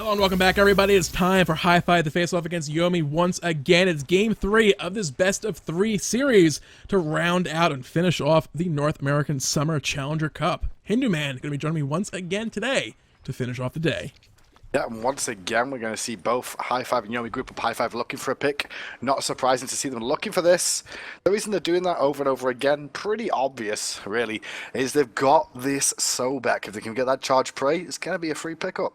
Hello and welcome back, everybody. It's time for Hi-Fi to face off against Yomi once again. It's Game 3 of this Best of 3 series to round out and finish off the North American Summer Challenger Cup. Hindu Man going to be joining me once again today to finish off the day. Yeah, and once again, we're going to see both Hi-Five and Yomi group up Hi-Five looking for a pick. Not surprising to see them looking for this. The reason they're doing that over and over again, pretty obvious, really, is they've got this Sobek. If they can get that charge prey, it's going to be a free pickup.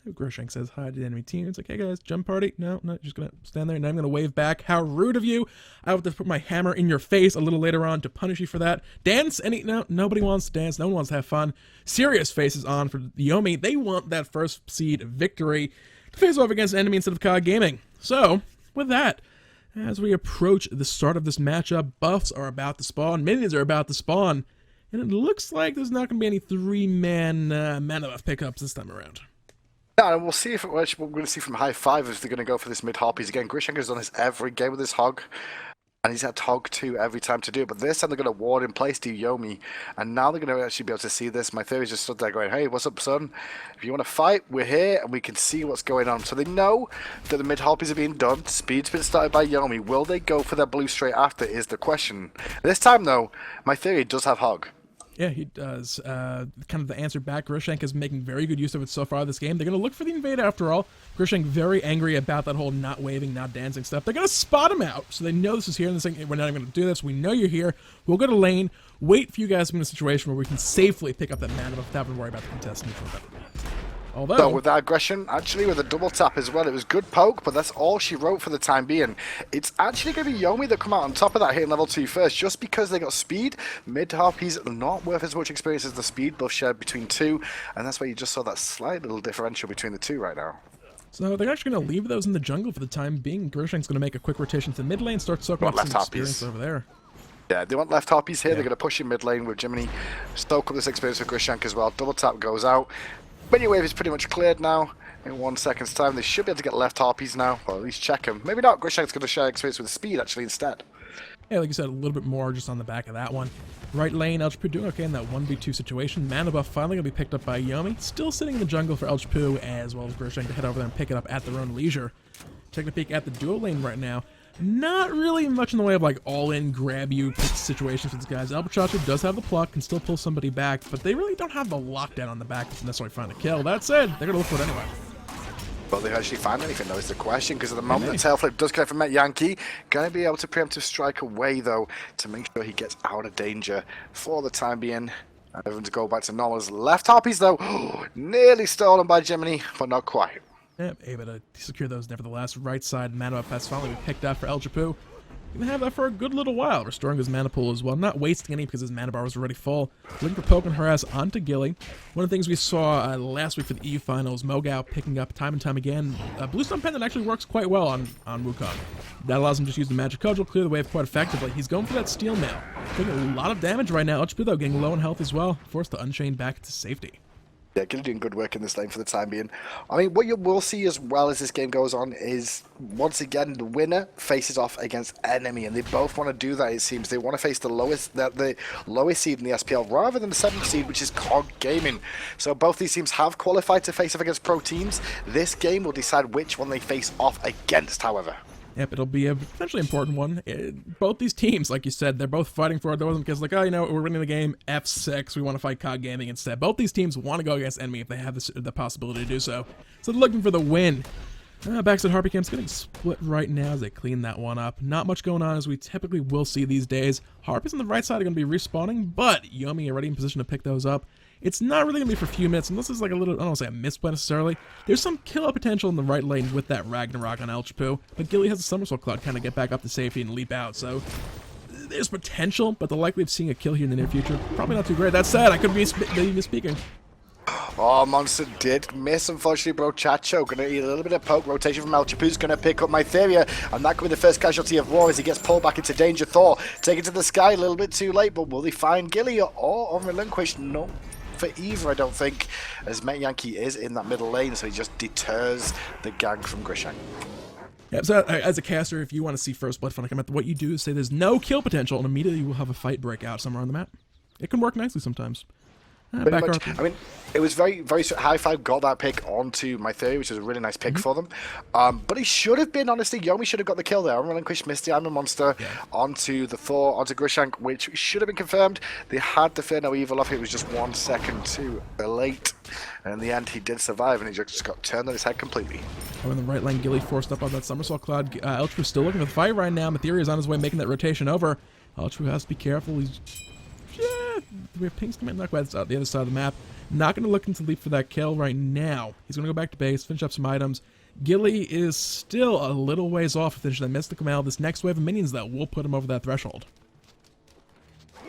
Groshank says hi to the enemy team. It's like, hey guys, jump party. No, just gonna stand there and I'm gonna wave back. How rude of you. I have to put my hammer in your face a little later on to punish you for that. Dance? No, nobody wants to dance. No one wants to have fun. Serious faces on for the Yomi. They want that first seed victory to face off against an enemy instead of COD Gaming. So, with that, as we approach the start of this matchup, buffs are about to spawn, minions are about to spawn, and it looks like there's not gonna be any three-man mana buff pickups this time around. Yeah, and we'll see if what we're going to see from Hi-Five if they're going to go for this mid-harpies again. Groshank done this every game with his hog, and he's had hog 2 every time to do it. But this time they're going to ward in place to Yomi, and now they're going to actually be able to see this. My theory just stood there going, hey, what's up, son? If you want to fight, we're here, and we can see what's going on. So they know that the mid-harpies are being done. Speed's been started by Yomi. Will they go for their blue straight after is the question. This time, though, my theory does have hog. Yeah, he does. Kind of the answer back. Groshank is making very good use of it so far this game. They're going to look for the invade after all. Groshank very angry about that whole not waving, not dancing stuff. They're going to spot him out, so they know this is here. And they're saying, hey, we're not even going to do this. We know you're here. We'll go to lane, wait for you guys to be in a situation where we can safely pick up that mana without having to worry about the contest neutral. Although, so with that aggression, actually with a double tap as well, it was good poke, but that's all she wrote for the time being. It's actually going to be Yomi that come out on top of that hitting level 2 first, just because they got speed. Mid-harpies not worth as much experience as the speed buff shared between two, and that's why you just saw that slight little differential between the two right now. So they're actually going to leave those in the jungle for the time being. Groshank's going to make a quick rotation to the mid lane, start soaking up some experience over there. Yeah, they want left harpies here. Yeah. They're going to push in mid lane with Jiminy, stoke up this experience with Groshank as well. Double tap goes out. Minion wave is pretty much cleared now. In 1 second's time, they should be able to get left harpies now, or at least check them. Maybe not. Groshank's going to share experience with speed actually instead. Yeah, like you said, a little bit more just on the back of that one. Right lane, Elchpoo doing okay in that 1v2 situation. Mana buff finally going to be picked up by Yomi. Still sitting in the jungle for Elchpoo, as well as Groshank to head over there and pick it up at their own leisure. Taking a peek at the dual lane right now. Not really much in the way of like all-in grab-you situations for these guys. Albachacha does have the pluck, can still pull somebody back, but they really don't have the lockdown on the back to necessarily find a kill. That said, they're going to look for it anyway. Will they actually find anything though is the question, because at the moment the tail flip does connect from Yankee. Going to be able to preemptive strike away though to make sure he gets out of danger for the time being. Everyone to go back to normals. Left harpies though, nearly stolen by Jiminy, but not quite. Yeah, able to secure those nevertheless. Right side mana buff has finally been picked up for Elchpoo. Gonna have that for a good little while, restoring his mana pool as well. Not wasting any because his mana bar was already full. Looking for poke and harass onto Gilly. One of the things we saw last week for the EU finals, Mogao picking up time and time again. Bluestone Pendant actually works quite well on Wukong. That allows him to just use the magic cudgel, clear the wave quite effectively. He's going for that steel mail. Taking a lot of damage right now. Elchpoo though getting low in health as well, forced to unchain back to safety. Yeah, Gilly doing good work in this lane for the time being. I mean, what you will see as well as this game goes on is, once again, the winner faces off against enemy, and they both want to do that, it seems. They want to face the lowest seed in the SPL, rather than the 7th seed, which is COG Gaming. So both these teams have qualified to face off against pro teams. This game will decide which one they face off against, however. Yep, it'll be a potentially important one. Both these teams, like you said, they're both fighting for it. There wasn't because like, oh, you know, we're winning the game, F6, we want to fight COD Gaming instead. Both these teams want to go against enemy if they have the possibility to do so. So they're looking for the win. Backside Harpy Camp's getting split right now as they clean that one up. Not much going on as we typically will see these days. Harpies on the right side are going to be respawning, but Yomi already in position to pick those up. It's not really going to be for a few minutes, unless it's like a little, I don't want to say a misplay necessarily. There's some kill potential in the right lane with that Ragnarok on Elchpoo, but Gilly has a Somersault Cloud kind of get back up to safety and leap out, so there's potential, but the likelihood of seeing a kill here in the near future, probably not too great. That said, I could be misspeaking. Oh, Monster did miss, unfortunately, bro. Chacho gonna eat a little bit of poke. Rotation from Elchpoo's gonna pick up Mytheria, and that could be the first casualty of war as he gets pulled back into danger. Thor take it to the sky a little bit too late, but will they find Gilly or unrelinquish? No. For either, I don't think, as Met Yankee is in that middle lane, so he just deters the gang from Groshank. Yeah, so as a caster, if you want to see First Blood fun come out, what you do is say there's no kill potential, and immediately you will have a fight break out somewhere on the map. It can work nicely sometimes. Back Pretty much. RP. I mean, it was very high five got that pick onto my theory, which was a really nice pick for them. But he should have been, honestly, Yomi should have got the kill there. I'm relinquished Misty, I'm a monster, onto the Thor, onto Grishank, which should have been confirmed. They had the Fear No Evil off, it was just 1 second too late. And in the end, he did survive, and he just got turned on his head completely. Oh, in the right lane, Gilly forced up on that somersault cloud. Elchru still looking for the fight right now. Materia is on his way, making that rotation over. Elchru has to be careful. He's... we have pings coming by the other side of the map. Not going to look into leap for that kill right now. He's going to go back to base, finish up some items. Gilly is still a little ways off to finish that Mystical Mail. This next wave of minions, though, will put him over that threshold.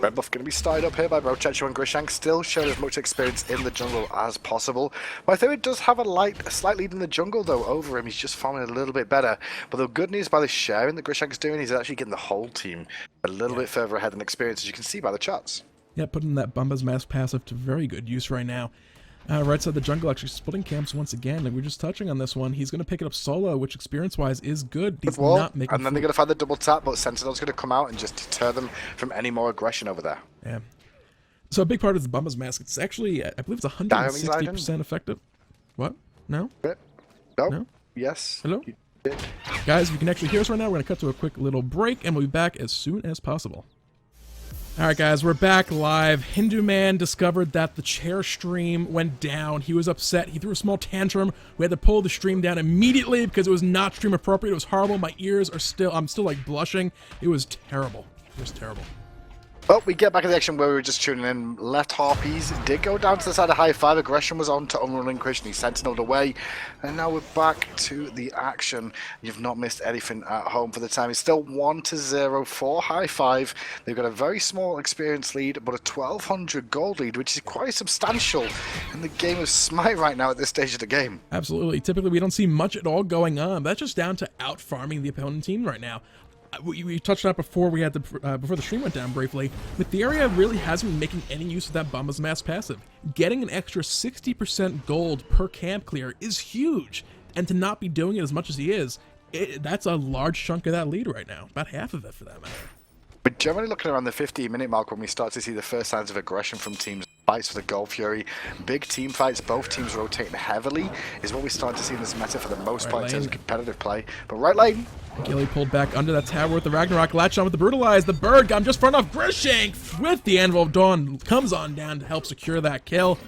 Red buff going to be started up here by both Chechu and Grishank, still showing as much experience in the jungle as possible. My theory does have a slight lead in the jungle, though, over him. He's just farming a little bit better. But the good news by the sharing that Grishank's doing, he's actually getting the whole team a little bit further ahead in experience, as you can see by the charts. Yeah, putting that Bumba's Mask passive to very good use right now. Right side of the jungle actually splitting camps once again. Like we were just touching on this one. He's going to pick it up solo, which experience-wise is good. He's not making and then they're going to find the double tap, but Sentinel's going to come out and just deter them from any more aggression over there. Yeah. So a big part of the Bumba's Mask, it's actually, I believe it's 160% effective. What? No? No? Yes. Hello? Guys, if you can actually hear us right now, we're going to cut to a quick little break, and we'll be back as soon as possible. Alright guys, we're back live. Hindu Man discovered that the chair stream went down. He was upset. He threw a small tantrum. We had to pull the stream down immediately because it was not stream appropriate. It was horrible. My ears are still, I'm still like blushing. It was terrible. It was terrible. Well, we get back in the action where we were just tuning in. Left Harpies did go down to the side of high five. Aggression was on to unrelinquished, and he sentineled away. And now we're back to the action. You've not missed anything at home for the time. It's still 1-0 for high five. They've got a very small experience lead, but a 1,200 gold lead, which is quite substantial in the game of Smite right now at this stage of the game. Absolutely. Typically, we don't see much at all going on. That's just down to out-farming the opponent team right now. We touched on it before we had before the stream went down briefly. Materia really hasn't been making any use of that Bumba's Mask passive. Getting an extra 60% gold per camp clear is huge, and to not be doing it as much as he is, that's a large chunk of that lead right now. About half of it, for that matter. We're generally looking around the 15-minute mark when we start to see the first signs of aggression from teams. Fights for the Gold Fury, big team fights, both teams rotating heavily, is what we start to see in this meta for the most part in terms of competitive play. But right lane, Gilly pulled back under that tower with the Ragnarok, latched on with the Brutalize. The bird got him just front off Grishank with the Anvil of Dawn. Comes on down to help secure that kill.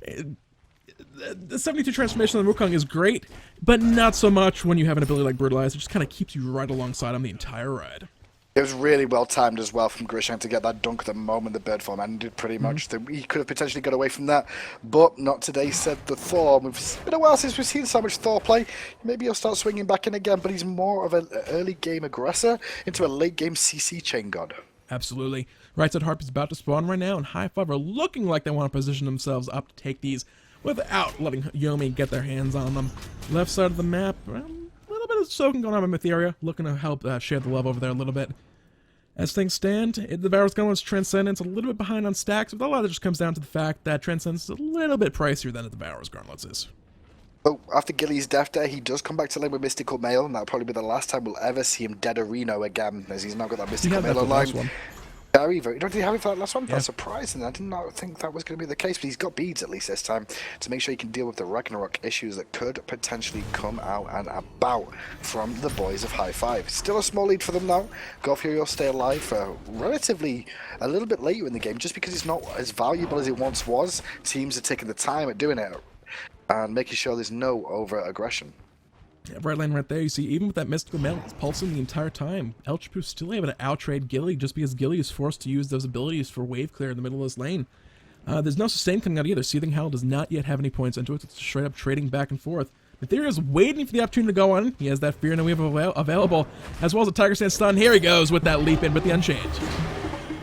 The 72 transformation on the Wukong is great, but not so much when you have an ability like Brutalize. It just kind of keeps you right alongside him the entire ride. It was really well timed as well from Grishank to get that dunk at the moment the bird form ended pretty much. He could have potentially got away from that, but not today, said the Thor. It's been a while since we've seen so much Thor play. Maybe he'll start swinging back in again, but he's more of an early game aggressor into a late game CC chain god. Absolutely. Right side Harp is about to spawn right now, and High Five are looking like they want to position themselves up to take these without letting Yomi get their hands on them. Left side of the map, a little bit of soaking going on with Materia, looking to help share the love over there a little bit. As things stand, the Devourer's going with Transcendence a little bit behind on stacks, but a lot of it just comes down to the fact that Transcendence is a little bit pricier than the Devourer's Gauntlets is. Oh, after Gilly's death there, he does come back to lane with Mystical Mail, and that'll probably be the last time we'll ever see him dead a Reno again, as he's now got that Mystical Mail online. Very, did he have it for that last one? Yeah. That's surprising. I did not think that was going to be the case, but he's got beads at least this time to make sure he can deal with the Ragnarok issues that could potentially come out and about from the boys of High Five. Still a small lead for them now. Gold Fury will stay alive for relatively a little bit later in the game, just because it's not as valuable as it once was. Teams are taking the time at doing it and making sure there's no over-aggression. Yeah, right lane right there, you see, even with that Mystical Mail, it's pulsing the entire time. Elchpu still able to outtrade Gilly just because Gilly is forced to use those abilities for wave clear in the middle of this lane. There's no sustain coming out either. Seething Hell does not yet have any points into it. It's straight up trading back and forth. Materia is waiting for the opportunity to go on. He has that Fear No Evil available, as well as a Tiger Stand stun. Here he goes with that leap in with the Unchained.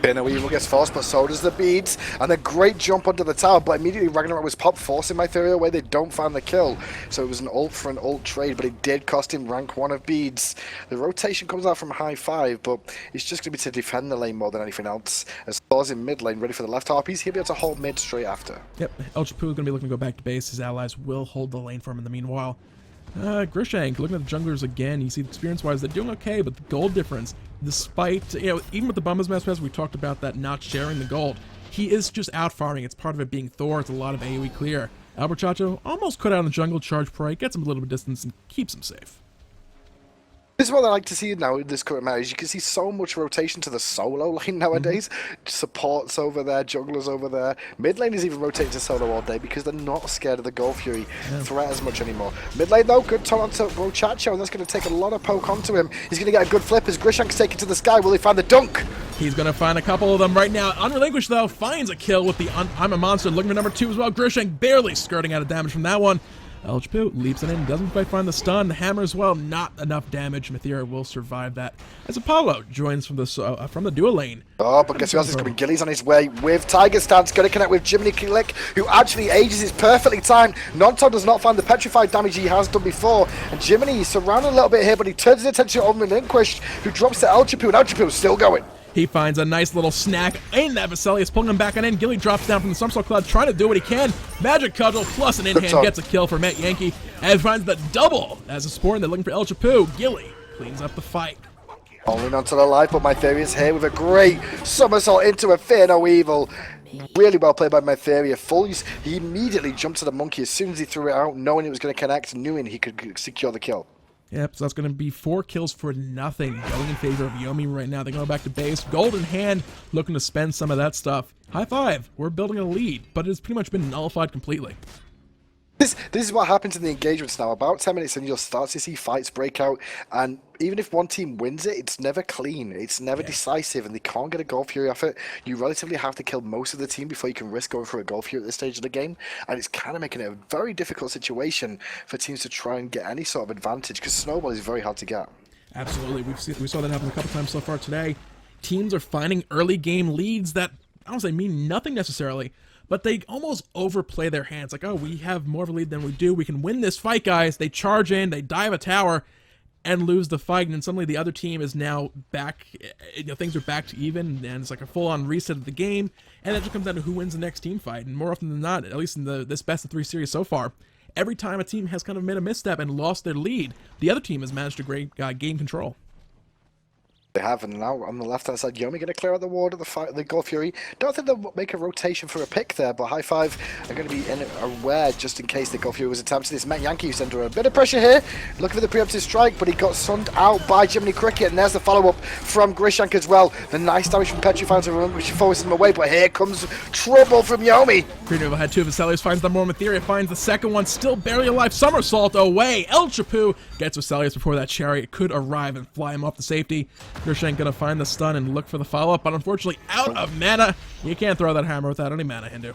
Fear No Evil gets forced, but so does the beads, and a great jump onto the tower, but immediately Ragnarok was popped, forcing my theory away. They don't find the kill, so it was an ult for an ult trade, but it did cost him rank 1 of beads. The rotation comes out from High Five, but it's just going to be to defend the lane more than anything else. As Thor's in mid lane, ready for the left Harpies, he'll be able to hold mid straight after. Yep, Elchpu is going to be looking to go back to base. His allies will hold the lane for him in the meanwhile. Grishank, looking at the junglers again, you see experience-wise, they're doing okay, but the gold difference, despite, even with the Bumba's Mask pass, we talked about that not sharing the gold. he is just out farming. It's part of it being Thor. It's a lot of AoE clear. El Muchacho almost cut out on the jungle charge prey, gets him a little bit of distance, and keeps him safe. This is what I like to see now in this current meta, is you can see so much rotation to the solo lane nowadays. Supports over there, junglers over there. Mid lane is even rotating to solo all day because they're not scared of the Gold Fury threat as much anymore. Mid lane though, good turn onto Muchacho, and that's going to take a lot of poke onto him. He's going to get a good flip as Grishank's taken to the sky. Will he find the dunk? He's going to find a couple of them right now. Unrelinquished, though, finds a kill with the I'm a Monster. Looking for number 2 as well. Grishank barely skirting out of damage from that one. Elchpu leaps it in, doesn't quite find the stun. The hammer as well, not enough damage. Meteor will survive that. As Apollo joins from the dual lane. Oh, but guess who else is coming? Gilly's on his way with Tiger Stance, going to connect with Jiminy Click, who actually ages is perfectly timed. Nonton does not find the petrified damage he has done before, and Jiminy is surrounded a little bit here, but he turns his attention on Relinquished, who drops to Elchpu, and Elchpu is still going. He finds a nice little snack in that Vesalius, pulling him back on in. Gilly drops down from the Somersault Cloud, trying to do what he can. Magic Cudgel plus an in-hand gets a kill for Matt Yankee, and finds the double as a Spore, and they're looking for El Chapu. Gilly cleans up the fight. Holding onto the life, but Mytheria is here with a great somersault into a Fear No Evil. Really well played by Mytheria. He immediately jumped to the monkey as soon as he threw it out, knowing it was going to connect, knowing he could secure the kill. Yep, so that's going to be 4 kills for nothing, going in favor of Yomi right now. They're going back to base. Gold in hand, looking to spend some of that stuff. High five. We're building a lead, but it's pretty much been nullified completely. This is what happens in the engagements now. About 10 minutes in, you'll start to see fights break out, and even if one team wins it, it's never clean. It's never decisive, and they can't get a Gold Fury off it. You relatively have to kill most of the team before you can risk going for a Gold Fury at this stage of the game, and it's kind of making it a very difficult situation for teams to try and get any sort of advantage, because Snowball is very hard to get. Absolutely. We saw that happen a couple times so far today. Teams are finding early game leads that, I don't say mean nothing necessarily, but they almost overplay their hands. Like, oh, we have more of a lead than we do. We can win this fight, guys. They charge in, they dive a tower, and lose the fight. And then suddenly the other team is now back. Things are back to even, and it's like a full-on reset of the game. And it just comes down to who wins the next team fight. And more often than not, at least in this best of 3 series so far, every time a team has kind of made a misstep and lost their lead, the other team has managed to gain control. They have, and now on the left-hand side, Yomi going to clear out the ward of the Gold Fury. Don't think they'll make a rotation for a pick there, but High Five are going to be aware just in case the Gold Fury was attempted. It's Matt Yankee who's under a bit of pressure here, looking for the preemptive strike, but he got sunned out by Jiminy Cricket, and there's the follow-up from Grishank as well. The nice damage from Petrified, which forces him away, but here comes trouble from Yomi. Green River had 2 of Vesalius, finds the more Meteria, finds the second one, still barely alive. Somersault away. El Chapu gets Vesalius before that chariot could arrive and fly him off the safety. Grishank gonna find the stun and look for the follow-up, but unfortunately out of mana. You can't throw that hammer without any mana, Hindu.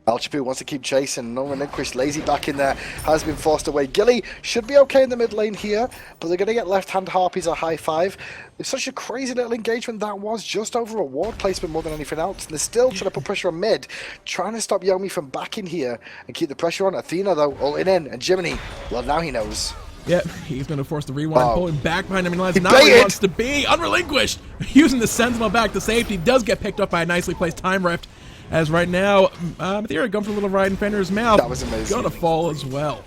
Elchpu wants to keep chasing. No relinquish. Lazy back in there has been forced away. Gilly should be okay in the mid lane here, but they're going to get left-hand harpies a High Five. It's such a crazy little engagement that was, just over a ward placement more than anything else. And they're still trying to put pressure on mid, trying to stop Yomi from backing here and keep the pressure on. Athena though, ulting in, and Jiminy, well now he knows. Yep, he's going to force the rewind, pulling back behind him in lines. Not where he wants to be. Unrelinquished, using the Sentinel back to safety. Does get picked up by a nicely placed Time Rift. As right now, Meteor going for a little ride in Fenrir's mouth. That was amazing. Going to fall as well.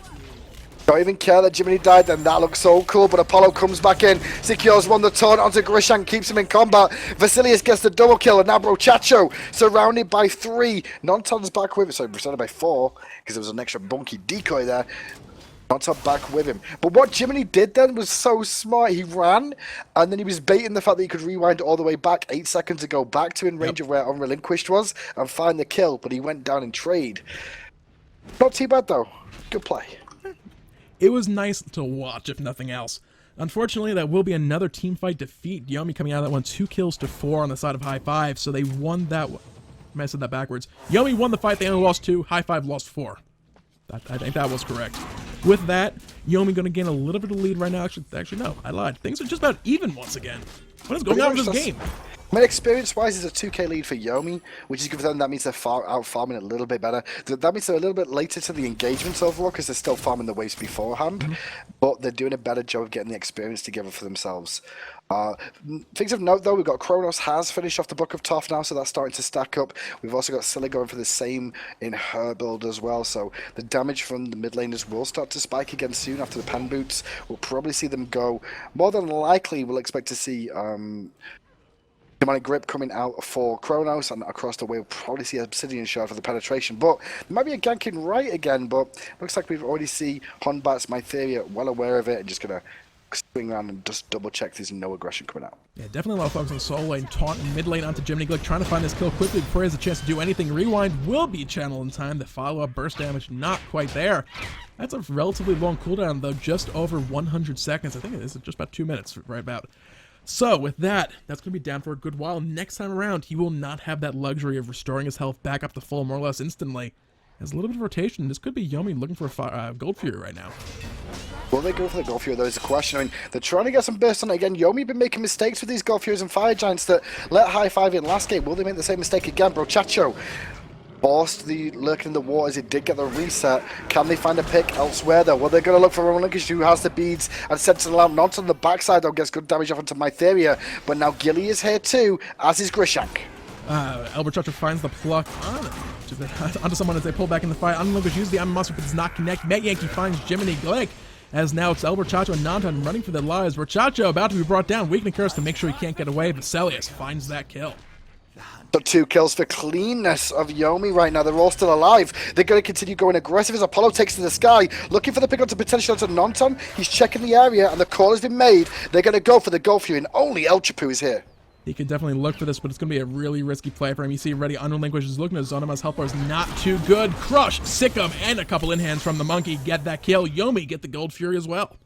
Don't even care that Jiminy died, then that looks so cool, but Apollo comes back in, secures one, the taunt onto Grishank, keeps him in combat. Vesalius gets the double kill, and now Chacho surrounded by 3. Nonton's back with it, sorry, surrounded by 4, because there was an extra bunky decoy there. Nonton back with him. But what Jiminy did then was so smart. He ran, and then he was baiting the fact that he could rewind all the way back 8 seconds ago, back to in range of where Unrelinquished was, and find the kill, but he went down in trade. Not too bad, though. Good play. It was nice to watch, if nothing else. Unfortunately, that will be another teamfight defeat. Yomi coming out of that one 2 kills to 4 on the side of High Five, so they won that one. I might have said that backwards. Yomi won the fight, they only lost 2. High Five lost 4. I think that was correct. With that, Yomi going to gain a little bit of lead right now. Actually, no, I lied. Things are just about even once again. What is going on with this game? I mean, experience-wise, it's a 2k lead for Yomi, which is good for them. That means they're out farming a little bit better. That means they're a little bit later to the engagements overall, because they're still farming the waves beforehand. But they're doing a better job of getting the experience together for themselves. Things of note, though, we've got Chronos has finished off the Book of Toph now, so that's starting to stack up. We've also got Scylla going for the same in her build as well, so the damage from the mid laners will start to spike again soon after the Pen Boots. We'll probably see them go. More than likely, we'll expect to see Demonic Grip coming out for Chronos, and across the way we'll probably see Obsidian Shard for the penetration. But there might be a ganking right again, but looks like we've already see Batz, Mytheria, well aware of it, and just going to swing around and just double check there's no aggression coming out. Yeah, definitely a lot of focus on solo lane, taunt, and mid lane onto Jiminy Glick, trying to find this kill quickly before he has a chance to do anything. Rewind will be channeled in time. The follow-up burst damage not quite there. That's a relatively long cooldown, though, just over 100 seconds. I think it is just about 2 minutes, right about. So, with that, that's going to be down for a good while. Next time around, he will not have that luxury of restoring his health back up to full more or less instantly. Has a little bit of rotation. This could be Yomi looking for a Gold Fury right now. Will they go for the Gold Fury, though, is the question. I mean, they're trying to get some burst on it again. Yomi been making mistakes with these Gold Furies and Fire Giants that let high five in last game. Will they make the same mistake again? Brochacho forced the lurking in the waters. It did get the reset. Can they find a pick elsewhere, though? Well, they're going to look for Romanlinkage, who has the beads and Sentinel out. Not on the backside, though, gets good damage off onto Mytheria. But now Gilly is here, too, as is Grishank. Elberchacho finds the pluck onto someone as they pull back in the fight. Unlinkage uses the Iron Monster, but does not connect. Met Yankee finds Jiminy Glick, as now it's Elberchacho and Nantan running for their lives. Brochacho about to be brought down. Weakening Curse to make sure he can't get away. Vesalius finds that kill. So 2 kills for cleanness of Yomi right now. They're all still alive. They're going to continue going aggressive as Apollo takes to the sky, looking for the pick up to potential onto Nantan. He's checking the area, and the call has been made. They're going to go for the Gold Fury, and only El Chapu is here. He can definitely look for this, but it's going to be a really risky play for him. You see already Unrelinquished is looking to zone him as help is not too good. Crush, Sick'em, and a couple in-hands from the Monkey get that kill. Yomi get the Gold Fury as well.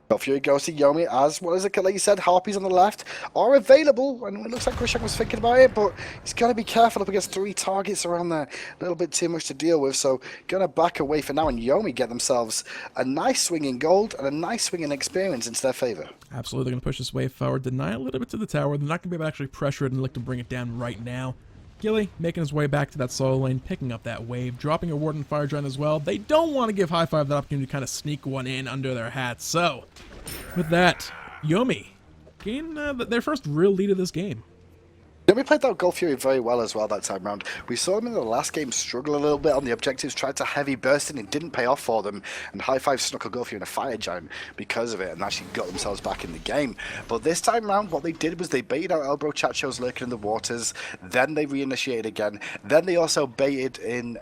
Gold Fury goes to Yomi as, what is it, like you said, Harpies on the left are available, and it looks like Grishank was thinking about it, but he's got to be careful up against 3 targets around there. A little bit too much to deal with, so going to back away for now, and Yomi get themselves a nice swing in gold and a nice swing in experience into their favor. Absolutely, they're going to push this wave forward, deny a little bit to the tower. They're not going to be able to actually pressure it and look to bring it down right now. Gilly making his way back to that solo lane, picking up that wave, dropping a Warden Fire Giant as well. They don't want to give High Five that opportunity to kind of sneak one in under their hats, so with that, Yomi gain their first real lead of this game. Yomi played that Gold Fury very well as well that time round. We saw them in the last game struggle a little bit on the objectives, tried to heavy burst in, it didn't pay off for them, and High Five snuck a Gold Fury and a Fire Giant because of it, and actually got themselves back in the game. But this time round, what they did was they baited out Elberchacho's lurking in the waters, then they reinitiated again, then they also baited in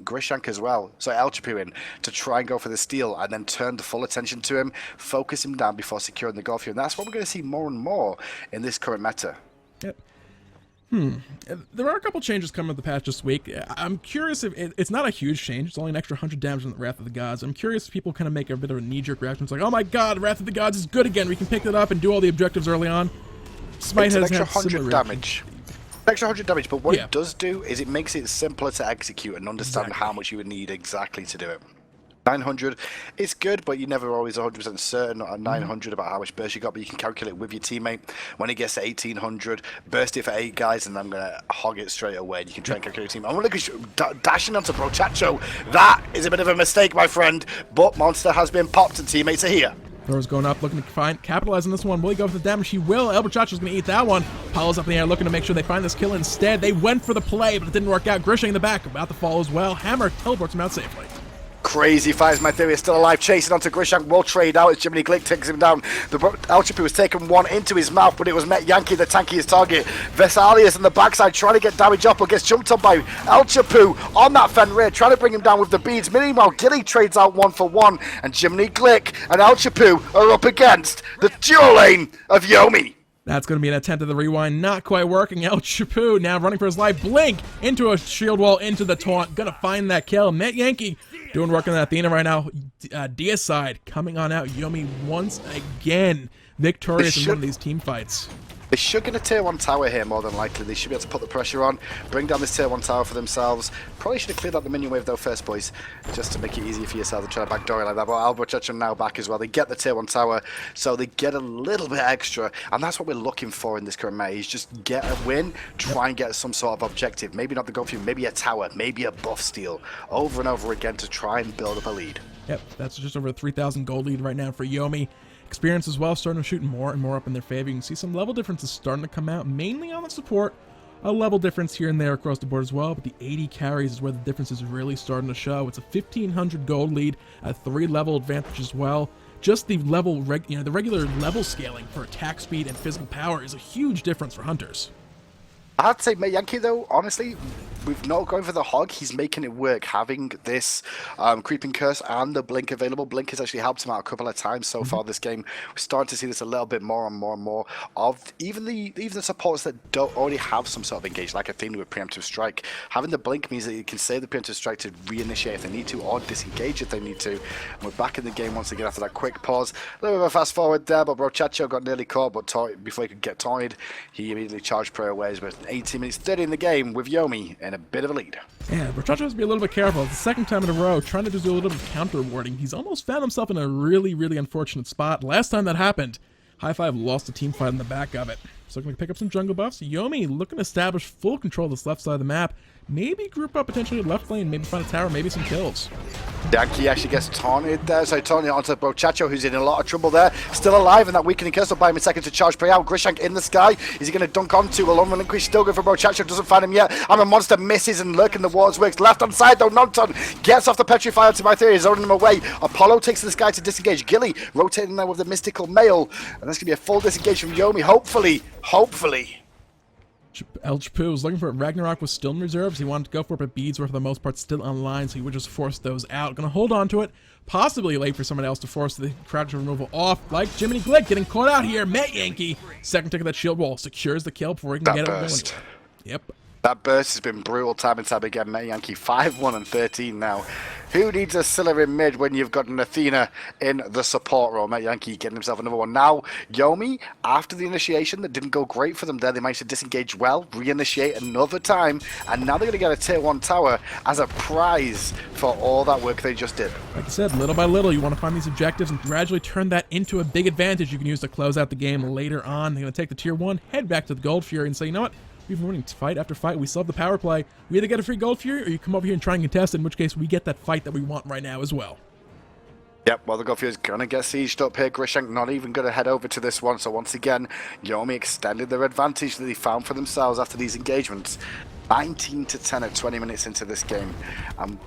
Grishank as well, so El Chapu in, to try and go for the steal, and then turned the full attention to him, focus him down before securing the Gold Fury, and that's what we're going to see more and more in this current meta. Yep. There are a couple changes coming with the patch this week. I'm curious if it's not a huge change. It's only an extra 100 damage on the Wrath of the Gods. I'm curious if people kind of make a bit of a knee-jerk reaction. It's like, oh my god, Wrath of the Gods is good again. We can pick it up and do all the objectives early on. Smite has an extra had 100 damage. Extra 100 damage, but what it does do is it makes it simpler to execute and understand how much you would need exactly to do it. 900 is good, but you're never always 100% certain at 900 about how much burst you got, but you can calculate with your teammate. When it gets to 1800, burst it for 8 guys, and I'm going to hog it straight away. You can try and calculate your team. I'm going to dashing onto Brochacho. That is a bit of a mistake, my friend, but Monster has been popped and teammates are here. Thor's going up, looking to capitalize on this one. Will he go for the damage? He will. Elberchacho's going to eat that one. Apollo's up in the air, looking to make sure they find this kill instead. They went for the play, but it didn't work out. Grishank in the back, about to fall as well. Hammer teleports him out safely. Crazy fires. Mytheria still alive, chasing onto Grishank. Will trade out as Jiminy Glick takes him down. The El Chapu has taken one into his mouth, but it was Met Yankee, the tankiest target. Vesalius on the backside trying to get damage up, but gets jumped on by El Chapu on that Fenrir, trying to bring him down with the beads. Meanwhile, Gilly trades out 1 for 1, and Jiminy Glick and El Chapu are up against the dual lane of Yomi. That's going to be an attempt at the rewind, not quite working. El Chapu now running for his life. Blink into a shield wall, into the taunt. Going to find that kill. Met Yankee doing work on Athena right now. Deicide coming on out. Yomi once again victorious in one of these team fights. They should get a tier 1 tower here more than likely. They should be able to put the pressure on, bring down this tier 1 tower for themselves. Probably should have cleared out the minion wave though first, boys, just to make it easier for yourself to try to backdoor it like that. But Elberchacho now back as well. They get the tier 1 tower, so they get a little bit extra, and that's what we're looking for in this current meta, is just get a win, try and get some sort of objective. Maybe not the Gold Fury, maybe a tower, maybe a buff steal, over and over again to try and build up a lead. Yep, that's just over a 3,000 gold lead right now for Yomi. Experience as well, starting to shoot more and more up in their favor. You can see some level differences starting to come out, mainly on the support. A level difference here and there across the board as well, but the 80 carries is where the difference is really starting to show. It's a 1,500 gold lead, a 3-level advantage as well. Just the level, the regular level scaling for attack speed and physical power is a huge difference for hunters. I'd say Yankee, though, honestly, with not going for the hog, he's making it work. Having this creeping curse and the blink available, blink has actually helped him out a couple of times so far this game. We're starting to see this a little bit more and more and more of even the supports that don't already have some sort of engage, like Athena with preemptive strike. Having the blink means that you can save the preemptive strike to reinitiate if they need to, or disengage if they need to. And we're back in the game once again after that quick pause. A little bit of a fast forward there, but Brochacho got nearly caught, but before he could get toyed, he immediately charged prayer ways with 18 minutes 30 in the game with Yomi in a bit of a lead. Yeah, Brochacho has to be a little bit careful. It's the second time in a row trying to just do a little bit of counter warding. He's almost found himself in a really, really unfortunate spot. Last time that happened, hi-5 lost a team fight in the back of it. So going to pick up some jungle buffs. Yomi looking to establish full control of this left side of the map. Maybe group up potentially left lane, maybe find a tower, maybe some kills. Yankee actually gets taunted there, so taunted onto Brochacho, who's in a lot of trouble there. Still alive, and that weakening curse will buy him a second to charge play out. Grishank in the sky. Is he going to dunk onto? Will unrelinquish, still good for Brochacho, doesn't find him yet. I'm a monster, misses and lurking the wards works. Left on side though, Nonton gets off the petrify onto my theory, zoning him away. Apollo takes the sky to disengage. Gilly rotating there with the mystical mail, and that's going to be a full disengage from Yomi, hopefully. El Chapu was looking for it. Ragnarok was still in reserves. He wanted to go for it, but beads were for the most part still online, so he would just force those out. Gonna hold on to it. Possibly late for someone else to force the crouch removal off, like Jiminy Glick getting caught out here. Met Yankee. Second tick of that shield wall. Secures the kill before he can get it going. Yep. That burst has been brutal time and time again. Met Yankee 5-1 and 13 now. Who needs a Scylla in mid when you've got an Athena in the support role? Met Yankee getting himself another one. Now, Yomi, after the initiation that didn't go great for them there, they managed to disengage well, reinitiate another time, and now they're going to get a tier 1 tower as a prize for all that work they just did. Like I said, little by little, you want to find these objectives and gradually turn that into a big advantage you can use to close out the game later on. They're going to take the tier 1, head back to the Gold Fury and say, you know what? We've been winning fight after fight. We still have the power play. We either get a free Gold Fury or you come over here and try and contest, in which case we get that fight that we want right now as well. Yep, well, the Gold Fury is going to get sieged up here. Grishank not even going to head over to this one. So once again, Yomi extended their advantage that they found for themselves after these engagements. 19-10 at 20 minutes into this game.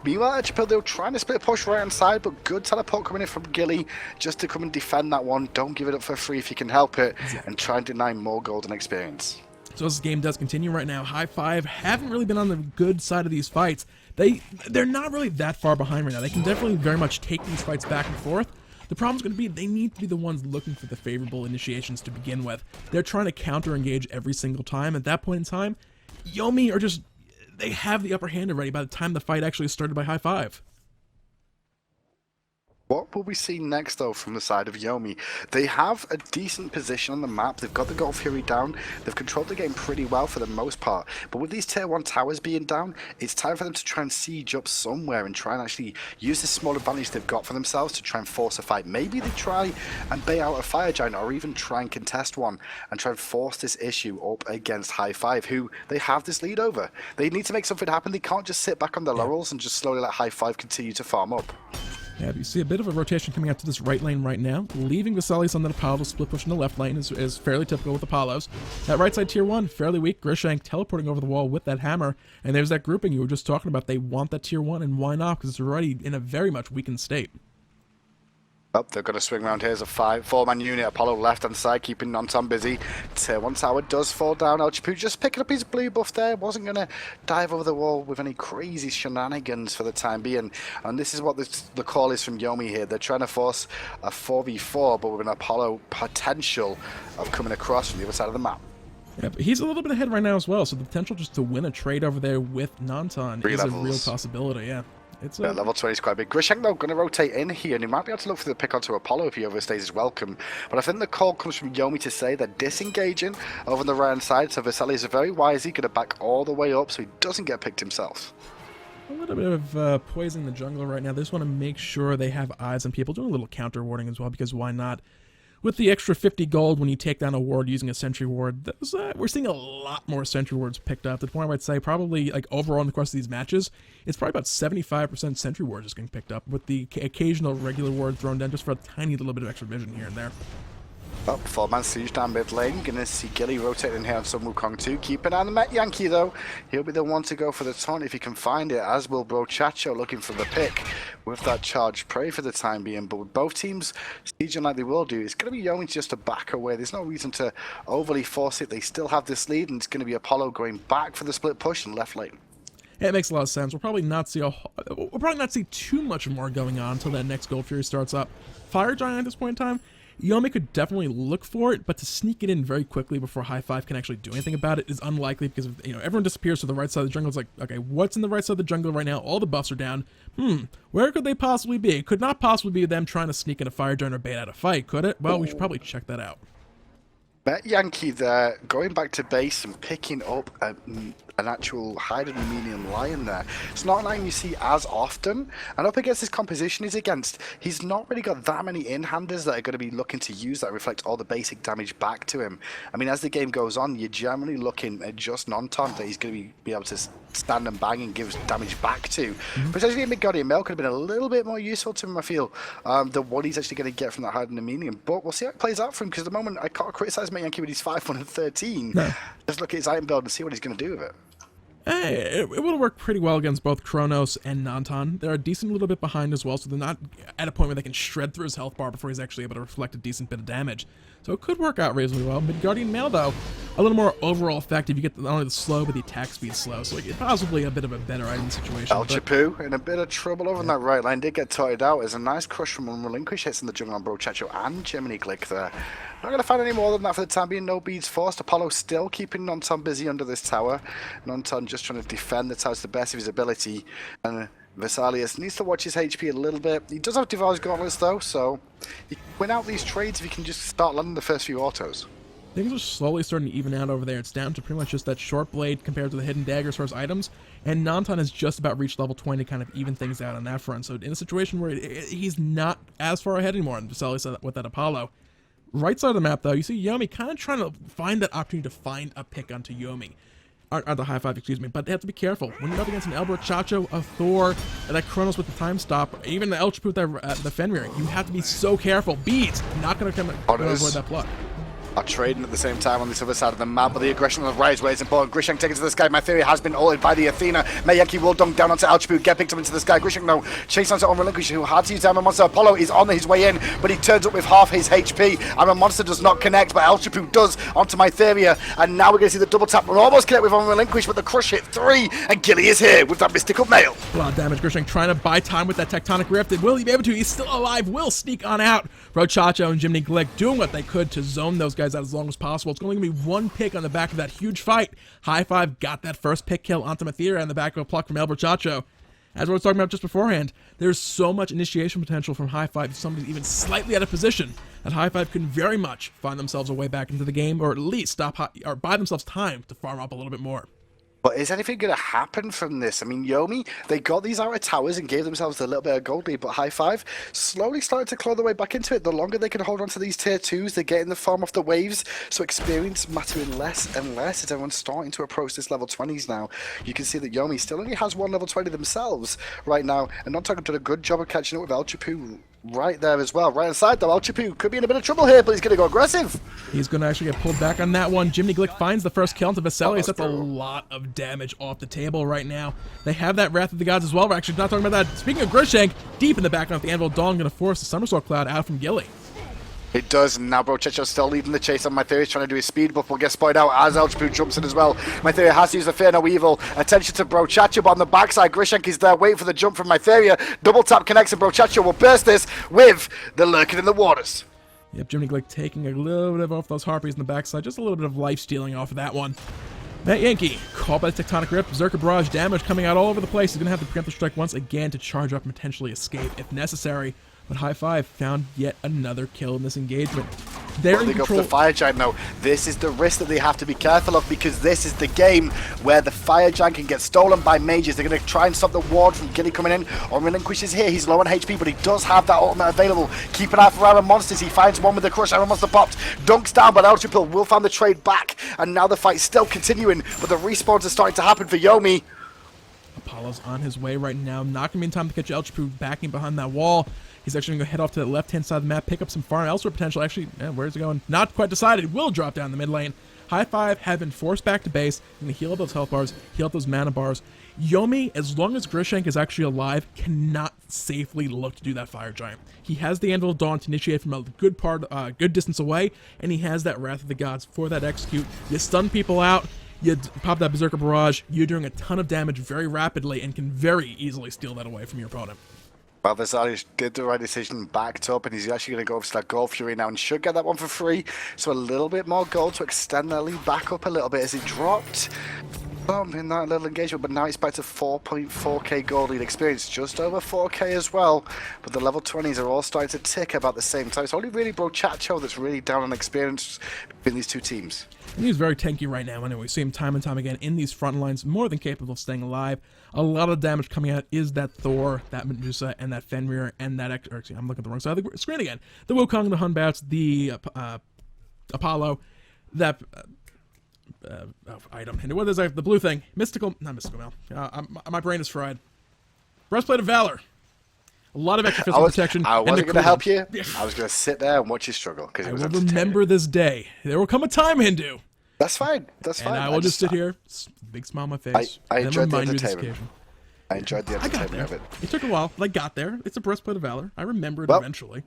Meanwhile, at Chapel, they were trying to split a push right hand side, but good teleport coming in from Gilly just to come and defend that one. Don't give it up for free if you can help it, and try and deny more golden experience. So as this game does continue right now, hi-5 haven't really been on the good side of these fights. They're not really that far behind right now. They can definitely very much take these fights back and forth. The problem's going to be they need to be the ones looking for the favorable initiations to begin with. They're trying to counter-engage every single time. At that point in time, Yomi are just... they have the upper hand already by the time the fight actually started by hi-5. What will we see next, though, from the side of Yomi? They have a decent position on the map. They've got the Gold Fury down. They've controlled the game pretty well for the most part. But with these Tier 1 towers being down, it's time for them to try and siege up somewhere and try and actually use this small advantage they've got for themselves to try and force a fight. Maybe they try and bait out a Fire Giant or even try and contest one and try and force this issue up against hi-5, who they have this lead over. They need to make something happen. They can't just sit back on their laurels and just slowly let hi-5 continue to farm up. Yeah, you see a bit of a rotation coming out to this right lane right now. Leaving Vesalius on the Apollo to split push in the left lane is fairly typical with Apollos. That right side tier 1, fairly weak. Grishank teleporting over the wall with that hammer. And there's that grouping you were just talking about. They want that tier 1, and why not? Because it's already in a very much weakened state. Oh, they're going to swing around here as a 4-man unit. Apollo left hand side, keeping Nonton busy. Tier 1 tower does fall down. El Chapu just picking up his blue buff there. Wasn't going to dive over the wall with any crazy shenanigans for the time being. And this is what the call is from Yomi here. They're trying to force a 4v4, but with an Apollo potential of coming across from the other side of the map. Yeah, but he's a little bit ahead right now as well, so the potential just to win a trade over there with Nonton is a real possibility, yeah. It's level 20 is quite big. Grishank, though, going to rotate in here, and he might be able to look for the pick onto Apollo if he overstays his welcome. But I think the call comes from Yomi to say that disengaging over on the right hand side, so Vesalius is very wise. He's going to back all the way up so he doesn't get picked himself. A little bit of poisoning the jungler right now. They just want to make sure they have eyes on people. Doing a little counter warding as well, because why not? With the extra 50 gold when you take down a ward using a sentry ward, we're seeing a lot more sentry wards picked up. To the point where I'd say probably, like, overall in the course of these matches, it's probably about 75% sentry wards just getting picked up, with the occasional regular ward thrown down just for a tiny little bit of extra vision here and there. Up, 4-man siege down mid lane. Gonna see Gilly rotating here on some Wukong too. Keep an eye on the Met Yankee though. He'll be the one to go for the taunt if he can find it, as will Brochacho looking for the pick with that charged prey for the time being. But with both teams sieging like they will do, it's gonna be Yomi just to back away. There's no reason to overly force it. They still have this lead, and it's gonna be Apollo going back for the split push in left lane. It makes a lot of sense. We'll probably not see too much more going on until that next Gold Fury starts up. Fire Giant at this point in time, Yomi could definitely look for it, but to sneak it in very quickly before hi-5 can actually do anything about it is unlikely, because everyone disappears to the right side of the jungle. It's like, okay, what's in the right side of the jungle right now? All the buffs are down. Where could they possibly be? It could not possibly be them trying to sneak in a Fire Giant or bait out a fight, could it? Well, we should probably check that out. Bet Yankee there, going back to base and picking up an actual hidden medium lion there. It's not a lion you see as often, and up against his composition he's against, he's not really got that many in-handers that are going to be looking to use that reflect all the basic damage back to him. I mean, as the game goes on, you're generally looking at just non-taunt that he's going to be able to stand and bang and give damage back to. Potentially a Mid-Guardian Male could have been a little bit more useful to him, I feel, than what he's actually going to get from that hidden medium. But we'll see how it plays out for him, because at the moment I can't criticise Yankee with his 5-1-13. No. Just look at his item build and see what he's going to do with it. Hey, it would have worked pretty well against both Chronos and Nantan. They're a decent little bit behind as well, so they're not at a point where they can shred through his health bar before he's actually able to reflect a decent bit of damage. So it could work out reasonably well. Mid-Guardian Male, though, a little more overall effective. You get not only the slow, but the attack speed slow, so possibly a bit of a better item situation. El Chapu in a bit of trouble over in that right line. Did get totted out. There's a nice crush from Unrelinquish hits in the jungle on Brochacho and Jiminy Glick there. Not going to find any more than that for the time being. No beads forced. Apollo still keeping Nonton busy under this tower. Nonton just trying to defend the tower to the best of his ability. And Vesalius needs to watch his HP a little bit. He does have Devour's Gauntlets though, so he can win out these trades if he can just start landing the first few autos. Things are slowly starting to even out over there. It's down to pretty much just that short blade compared to the hidden dagger as far as items, and Nantan has just about reached level 20 to kind of even things out on that front. So in a situation where he's not as far ahead anymore, and Vesalius said with that Apollo. Right side of the map, though, you see Yomi kind of trying to find that opportunity to find a pick onto Yomi. Onto hi-5, excuse me. But they have to be careful. When you're up against an Brochacho, a Thor, and that Chronos with the time stop, even the El Chapu with the Fenrir, you have to be so careful. Beads, not going to avoid that block. Are trading at the same time on this other side of the map, but the aggression on the right way is important. Grishang taken to the sky. My theory has been ulted by the Athena. Yankee will dunk down onto El Chapu, get picked up into the sky. Grishang, no, chase onto Unrelinquish, who had to use Diamond Monster. Apollo is on his way in, but he turns up with half his HP. Diamond Monster does not connect, but El Chapu does onto Mytheria, and now we're going to see the double tap. We're almost connect with Unrelinquish, but the crush hit 3, and Gilly is here with that mystical mail. A lot of damage. Grishang trying to buy time with that Tectonic Rift, and will he be able to? He's still alive, will sneak on out. Brochacho and Jiminy Glick doing what they could to zone those guys out as long as possible. It's only going to be one pick on the back of that huge fight. Hi-5 got that first pick kill onto Mytheria on the back of a pluck from Brochacho. As we were talking about just beforehand, there's so much initiation potential from hi-5 if somebody's even slightly out of position that hi-5 can very much find themselves a way back into the game, or at least or buy themselves time to farm up a little bit more. But is anything going to happen from this? I mean, Yomi, they got these outer towers and gave themselves a little bit of gold lead, but hi-5 slowly started to claw their way back into it. The longer they can hold on to these tier 2s, they're getting the farm off the waves, so experience mattering less and less as everyone's starting to approach this level 20s now. You can see that Yomi still only has one level 20 themselves right now, and Nontarget did a good job of catching up with El Chapu right there as well. Right inside though, El Chapu could be in a bit of trouble here, but he's going to go aggressive. He's going to actually get pulled back on that one. Jiminy Glick finds the first kill into Vesalius. That's a lot of damage off the table right now. They have that Wrath of the Gods as well. We're actually not talking about that. Speaking of Grishang, deep in the background of the Anvil Dawn, going to force the Somersault Cloud out from Gilly. It does, and now Brochacho's still leading the chase on Mytheria, trying to do his speed buff, will get spotted out as El Chapu jumps in as well. Mytheria has to use the Fear No Evil. Attention to Brochacho, but on the backside, Grishang is there waiting for the jump from Mytheria. Double tap connects, and Brochacho will burst this with the Lurking in the Waters. Yep, Jiminy Glick taking a little bit off those Harpies in the backside, just a little bit of life stealing off of that one. Matt Yankee, caught by the Tectonic Rift, Berserker Barrage damage coming out all over the place. He's going to have the Preemptive Strike once again to charge up and potentially escape if necessary. But hi-5 found yet another kill in this engagement. They're in control. They go for the Fire Giant now. This is the risk that they have to be careful of, because this is the game where the Fire Giant can get stolen by mages. They're going to try and stop the ward from Gilly coming in. Unrelinquish is here. He's low on HP, but he does have that ultimate available. Keep an eye for Iron Monsters. He finds one with the crush. Iron Monster popped. Dunks down, but El Chapu will find the trade back. And now the fight's still continuing, but the respawns are starting to happen for Yomi. Apollo's on his way right now. Not going to be in time to catch El Chapu backing behind that wall. He's actually going to head off to the left-hand side of the map, pick up some farm elsewhere potential. Actually, where's it going? Not quite decided. Will drop down the mid lane. Hi-5 have been forced back to base. Going to heal up those health bars, heal up those mana bars. Yomi, as long as Grishank is actually alive, cannot safely look to do that Fire Giant. He has the Anvil of Dawn to initiate from a good distance away, and he has that Wrath of the Gods for that execute. You stun people out, you pop that Berserker Barrage, you're doing a ton of damage very rapidly and can very easily steal that away from your opponent. Well, Versalius did the right decision, backed up, and he's actually going to go for that Gold Fury now and should get that one for free. So a little bit more gold to extend their lead back up a little bit as it dropped in that little engagement, but now it's back to 4.4k gold lead experience, just over 4k as well. But the level 20s are all starting to tick about the same time. It's only really Brochacho that's really down on experience between these two teams. And he's very tanky right now anyway. We see him time and time again in these front lines, more than capable of staying alive. A lot of damage coming out is that Thor, that Medusa, and that Fenrir, and that... Actually, I'm looking at the wrong side of the screen again. The Wukong, the Hun Batz, the Apollo, that... item. And what is that? The blue thing. Mystical... Not Mystical Mail. My brain is fried. Breastplate of Valor. A lot of extra physical protection. I wasn't going to help you. I was going to sit there and watch you struggle. I will remember this day. There will come a time, Hindu. That's fine. That's fine. And I will just sit here, big smile on my face. I enjoyed the entertainment. I enjoyed the entertainment of it. It took a while, but I got there. It's a Breastplate of Valor. I remember it eventually.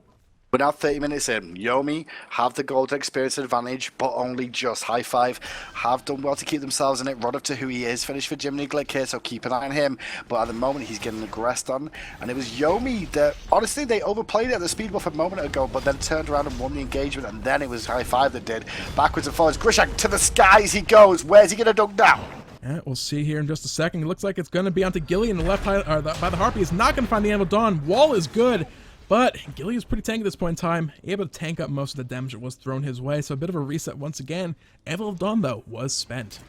We're now 30 minutes in. Yomi have the gold experience advantage, but only just. Hi-5 have done well to keep themselves in it. Rod up to who he is. Finished for Jiminy Glick here, so keep an eye on him. But at the moment, he's getting aggressed on. And it was Yomi that, honestly, they overplayed it at the speed buff a moment ago, but then turned around and won the engagement. And then it was Hi-5 that did. Backwards and forwards. Grishank to the skies he goes. Where's he going to dunk down? Yeah, we'll see here in just a second. It looks like it's going to be onto Gilly in the left by the Harpy. He's not going to find the Anvil Dawn. Wall is good. But Gilly is pretty tanky at this point in time, able to tank up most of the damage that was thrown his way, so a bit of a reset once again. Anvil of Dawn, though, was spent.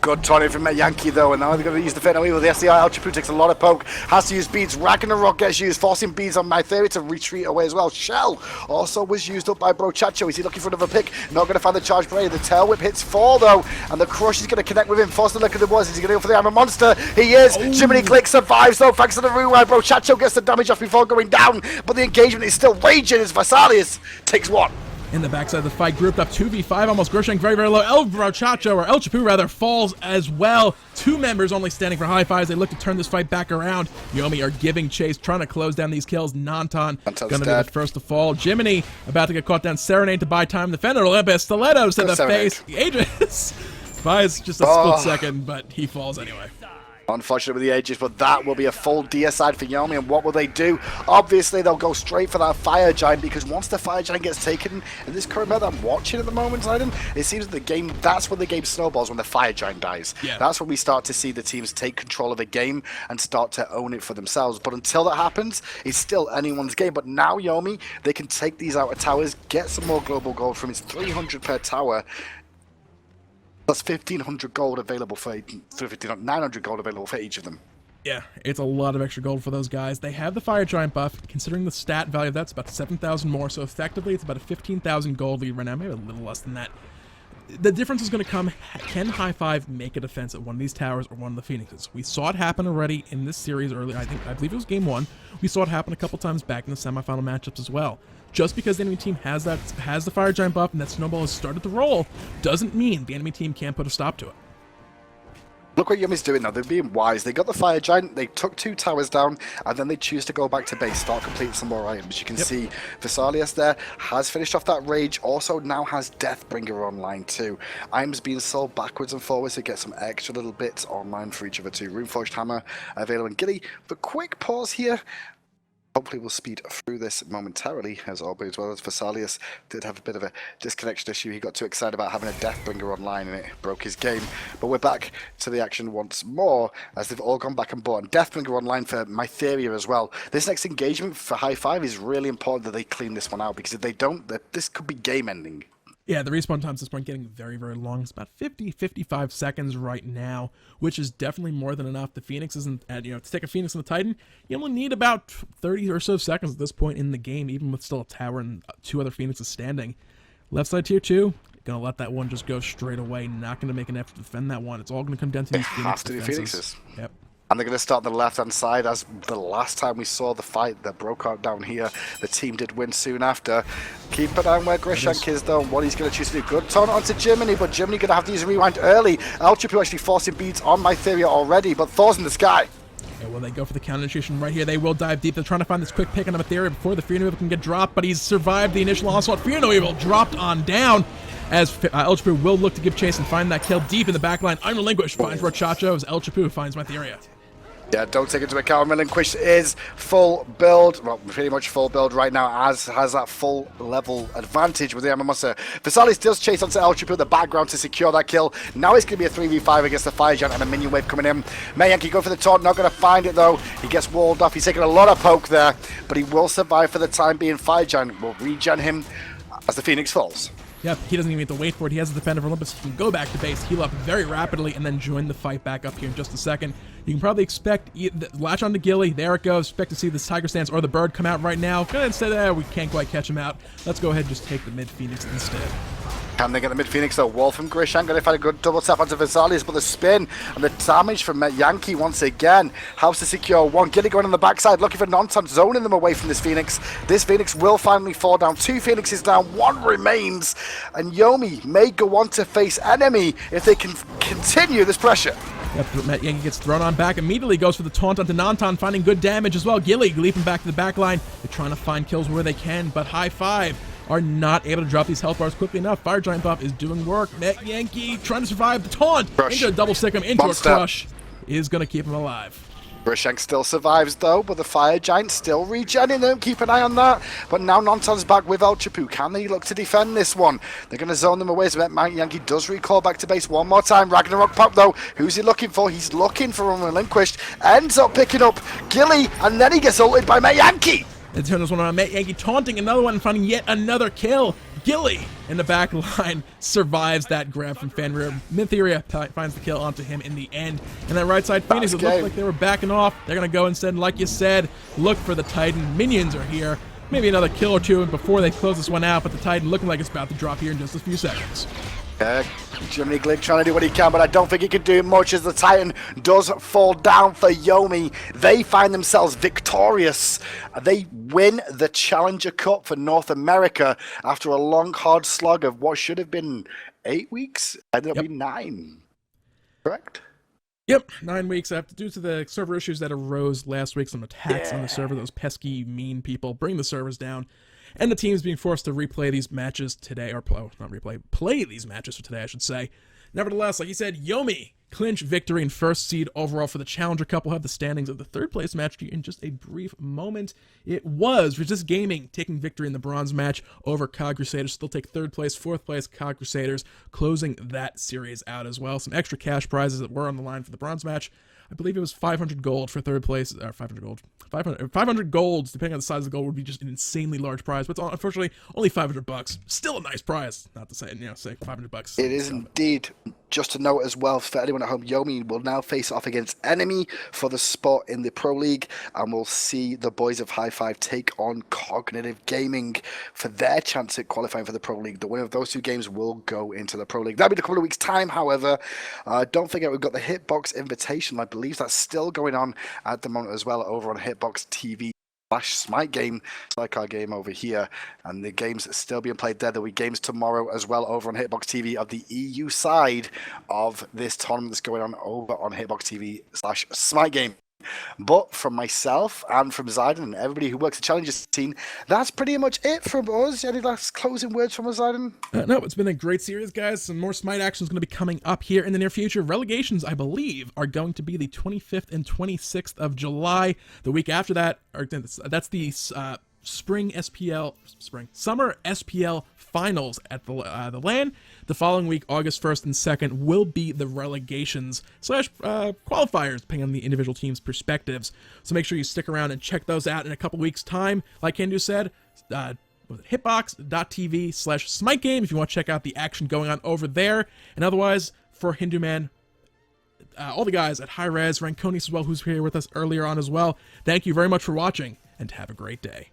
Good turning from Yankee though, and now they're going to use the Fatal Evil. The SCI Ultra takes a lot of poke, has to use beads. Ragnarok gets used, forcing beads on My Theory to retreat away as well. Shell also was used up by Brochacho. Is he looking for another pick? Not going to find the charge parade. The tail whip hits 4 though, and the crush is going to connect with him. Forcing the look at the was. Is he going to go for the Hammer Monster? He is. Jiminy Glick survives though, thanks to the rewind. Brochacho gets the damage off before going down, but the engagement is still raging as Versalius takes 1. In the backside of the fight, grouped up 2v5, almost Grishank very, very low. El Brochacho, or El Chapu rather, falls as well. 2 members only standing for Hi-5s. They look to turn this fight back around. Yomi are giving chase, trying to close down these kills. Nanton gonna be the first to fall. Jiminy about to get caught down. Serenade to buy time. The Fenrir Olympus, stilettos to the face. Aegis buys just a split second, but he falls anyway. Unfortunate with the Aegis, but that will be a full deicide for Yomi, and what will they do? Obviously, they'll go straight for that Fire Giant, because once the Fire Giant gets taken, in this current map that I'm watching at the moment, Zayden, it seems that the game, that's when the game snowballs, when the Fire Giant dies. Yeah. That's when we start to see the teams take control of the game and start to own it for themselves. But until that happens, it's still anyone's game. But now Yomi, they can take these outer towers, get some more global gold from his 300 per tower. That's 1,500 gold available for 900 gold available for each of them. Yeah, it's a lot of extra gold for those guys. They have the Fire Giant buff. Considering the stat value of that's about 7,000 more, so effectively it's about a 15,000 gold lead right now, maybe a little less than that. The difference is going to come, can Hi-5 make a defense at one of these towers or one of the Phoenixes? We saw it happen already in this series earlier. I believe it was game 1. We saw it happen a couple times back in the semifinal matchups as well. Just because the enemy team has the Fire Giant buff and that snowball has started to roll, doesn't mean the enemy team can't put a stop to it. Look what Yumi's doing now. They're being wise. They got the Fire Giant, they took 2 towers down, and then they choose to go back to base, start completing some more items. You can see Versalius there has finished off that Rage, also now has Deathbringer online too. Items being sold backwards and forwards to get some extra little bits online for each of the 2. Runeforged Hammer available in Gilly. The quick pause here. Hopefully we'll speed through this momentarily, as always, well as Versalius did have a bit of a disconnection issue. He got too excited about having a Deathbringer online and it broke his game. But we're back to the action once more, as they've all gone back and bought. And Deathbringer online for My Theory as well. This next engagement for Hi-5 is really important that they clean this one out, because if they don't, this could be game ending. Yeah, the respawn times at this point getting very, very long. It's about 50-55 seconds right now, which is definitely more than enough. The Phoenix isn't, to take a Phoenix and a Titan, you only need about 30 or so seconds at this point in the game, even with still a tower and 2 other Phoenixes standing. Left side tier 2, gonna let that one just go straight away. Not gonna make an effort to defend that one. It's all gonna come down to these Phoenix defenses. Phoenixes. Yep. And they're going to start on the left-hand side, as the last time we saw the fight that broke out down here. The team did win soon after. Keep an eye on where Grishank is, though, and what he's going to choose to do. Good turn onto Germany, but Germany going to have to use a rewind early. Elchapu actually forcing beads on Mytheria already, but Thor's in the sky. And when they go for the counter initiation right here, they will dive deep. They're trying to find this quick pick on Mytheria before the Fear No Evil can get dropped, but he's survived the initial onslaught. Fear No Evil dropped on down, as Elchapu will look to give chase and find that kill deep in the backline. Unrelinquished finds Rochacho as Elchapu finds Mytheria. Yeah, don't take into account Relinquish is full build, well, pretty much full build right now, as has that full level advantage with the Amamusa. Visalis does chase onto Elchapu in the background to secure that kill. Now it's going to be a 3v5 against the Fire Giant and a minion wave coming in. Mayanki go for the taunt, not going to find it though. He gets walled off, he's taking a lot of poke there, but he will survive for the time being. Fire Giant will regen him as the Phoenix falls. Yep, he doesn't even have to wait for it. He has the Defender of Olympus. He can go back to base, heal up very rapidly, and then join the fight back up here in just a second. You can probably expect, latch on to Gilly, there it goes. Expect to see this Tiger Stance or the Bird come out right now. Instead, we can't quite catch him out. Let's go ahead and just take the mid Phoenix instead. Can they get the mid Phoenix though? Wall from Grishank, going to find a good double tap onto Visalis, but the spin and the damage from Yankee once again helps to secure one. Gilly going on the backside, looking for Nonton, zoning them away from this Phoenix. This Phoenix will finally fall down. 2 Phoenixes down, 1 remains, and Yomi may go on to face enemy if they can continue this pressure. Yep, Yankee gets thrown on back, immediately goes for the taunt onto Nonton, finding good damage as well. Gilly leaping back to the back line. They're trying to find kills where they can, but High Five are not able to drop these health bars quickly enough. Fire Giant buff is doing work. Met Yankee trying to survive the taunt. Crush. Into a double stick him, into Monster. a crush. Is going to keep him alive. Grishank still survives though, but the Fire Giant still regenning them. Keep an eye on that. But now Nonton's back with Elchapu. Can they look to defend this one? They're going to zone them away. So Met Yankee does recall back to base one more time. Ragnarok pop though. Who's he looking for? He's looking for Unrelinquished. Ends up picking up Gilly, and then he gets ulted by Met Yankee. They turn this one on. Met Yankee taunting another one and finding yet another kill. Gilly in the back line survives that grab from Fenrir. Mytheria finds the kill onto him in the end. And that right side Phoenix, it looked like they were backing off. They're going to go instead, like you said, look for the Titan. Minions are here. Maybe another kill or two before they close this one out, but the Titan looking like it's about to drop here in just a few seconds. Germany Glick trying to do what he can, but I don't think he can do much as the Titan does fall down for Yomi. They find themselves victorious. They win the Challenger Cup for North America after a long, hard slog of what should have been 8 weeks. Ended up being 9. Correct? Yep, 9 weeks after, due to the server issues that arose last week, some attacks on the server, those pesky, mean people bring the servers down. And the team's being forced to replay these matches today, or play these matches for today, I should say. Nevertheless, like you said, Yomi clinch victory and first seed overall for the Challenger Cup. We'll have the standings of the 3rd place match in just a brief moment. It was Resist Gaming taking victory in the bronze match over COG Crusaders. Still take 3rd place, 4th place COG Crusaders, closing that series out as well. Some extra cash prizes that were on the line for the bronze match. I believe it was 500 gold for 3rd place, or 500 golds, depending on the size of the gold, would be just an insanely large prize, but it's unfortunately only $500. Still a nice prize, not to say, say $500. It is indeed. Just to note as well, for anyone at home, Yomi will now face off against enemy for the spot in the Pro League, and we'll see the boys of High Five take on Cognitive Gaming for their chance at qualifying for the Pro League. The winner of those 2 games will go into the Pro League. That'll be in a couple of weeks' time, however. Don't forget, we've got the Hitbox Invitation. I believe that's still going on at the moment as well over on Hitbox TV. Smite game, like our game over here, and the games still being played there. There'll be games tomorrow as well over on Hitbox TV of the EU side of this tournament that's going on over on Hitbox TV/Smite game. But from myself and from Zayden and everybody who works the Challenges team, that's pretty much it from us. Any last closing words from us, Zayden? No, it's been a great series, guys. Some more Smite action is going to be coming up here in the near future. Relegations, I believe, are going to be the 25th and 26th of July. The week after that, that's the summer SPL finals at the LAN. The following week, August 1st and 2nd, will be the relegations / qualifiers, depending on the individual team's perspectives. So make sure you stick around and check those out in a couple weeks' time. Like Kendu said, hitbox.tv/Smite game if you want to check out the action going on over there. And otherwise, for Hindu Man, all the guys at hi-rez, Ranconis as well, who's here with us earlier on as well, thank you very much for watching, and have a great day.